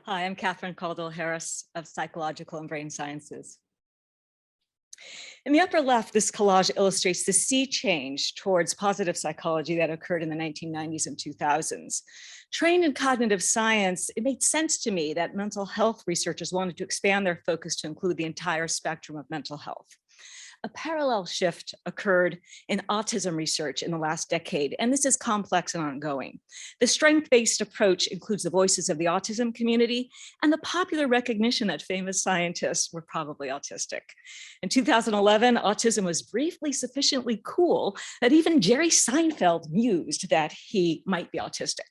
Hi, I'm Caldwell-Harris of Psychological and Brain Sciences. In the upper left, this collage illustrates the sea change towards positive psychology that occurred in the 1990s and 2000s. Trained in cognitive science, it made sense to me that mental health researchers wanted to expand their focus to include the entire spectrum of mental health. A parallel shift occurred in autism research in the last decade, and this is complex and ongoing. The strength-based approach includes the voices of the autism community and the popular recognition that famous scientists were probably autistic. In 2011, autism was briefly sufficiently cool that even Jerry Seinfeld mused that he might be autistic.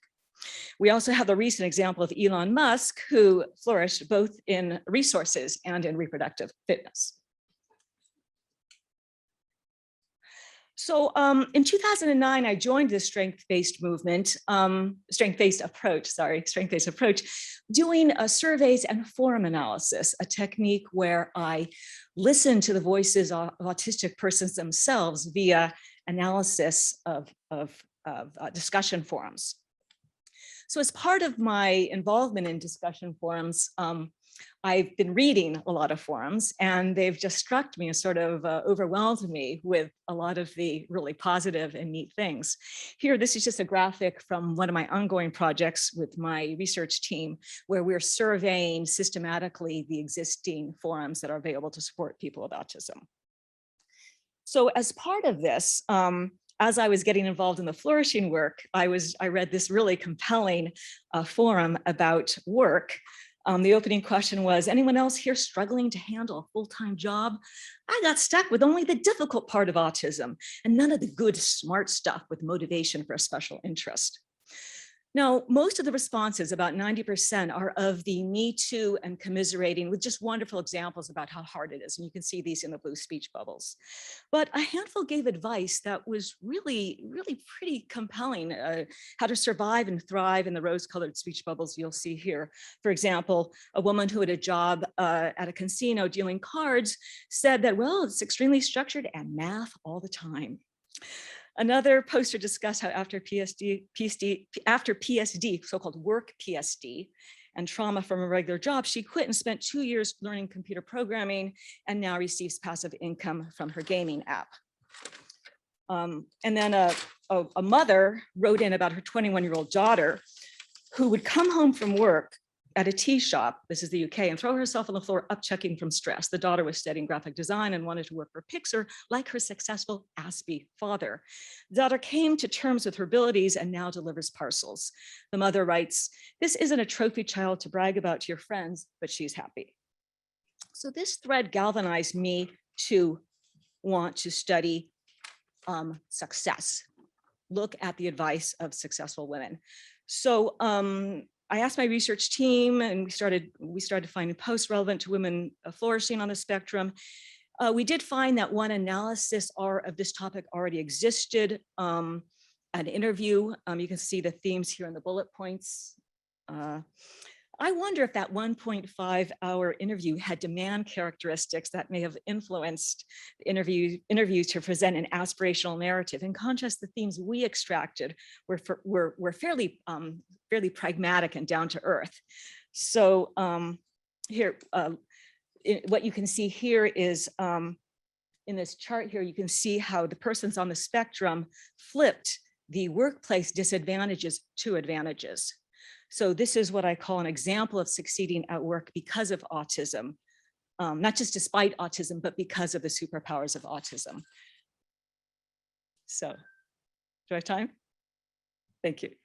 We also have the recent example of Elon Musk, who flourished both in resources and in reproductive fitness. So in 2009, I joined the strength-based movement, strength-based approach, doing surveys and forum analysis, a technique where I listen to the voices of autistic persons themselves via analysis of discussion forums. So as part of my involvement in discussion forums, I've been reading a lot of forums, and they've just struck me and sort of overwhelmed me with a lot of the really positive and neat things. Here, this is just a graphic from one of my ongoing projects with my research team, where we're surveying systematically the existing forums that are available to support people with autism. So as part of this, as I was getting involved in the Flourishing work, I read this really compelling forum about work. The opening question was, anyone else here struggling to handle a full-time job? I got stuck with only the difficult part of autism and none of the good, smart stuff with motivation for a special interest. Now, most of the responses, about 90%, are of the me too and commiserating, with just wonderful examples about how hard it is. And you can see these in the blue speech bubbles. But a handful gave advice that was really, really pretty compelling, how to survive and thrive in the rose-colored speech bubbles you'll see here. For example, a woman who had a job at a casino dealing cards said that, well, it's extremely structured and math all the time. Another poster discussed how after PSD, so-called work PSD, and trauma from a regular job, she quit and spent 2 years learning computer programming and now receives passive income from her gaming app. And then a mother wrote in about her 21-year-old daughter who would come home from work at a tea shop, this is the UK, and throw herself on the floor upchucking from stress. The daughter was studying graphic design and wanted to work for Pixar like her successful Aspie father. The daughter came to terms with her abilities and now delivers parcels. The mother writes, "This isn't a trophy child to brag about to your friends, but she's happy." So this thread galvanized me to want to study success, look at the advice of successful women. So I asked my research team, and we started finding posts relevant to women flourishing on the spectrum. We did find that one analysis of this topic already existed, an interview. You can see the themes here in the bullet points. I wonder if that 1.5-hour interview had demand characteristics that may have influenced the interviews to present an aspirational narrative. In contrast, the themes we extracted were fairly pragmatic and down to earth. So here, what you can see here is in this chart here, you can see how the persons on the spectrum flipped the workplace disadvantages to advantages. So this is what I call an example of succeeding at work because of autism, not just despite autism, but because of the superpowers of autism. So, do I have time? Thank you.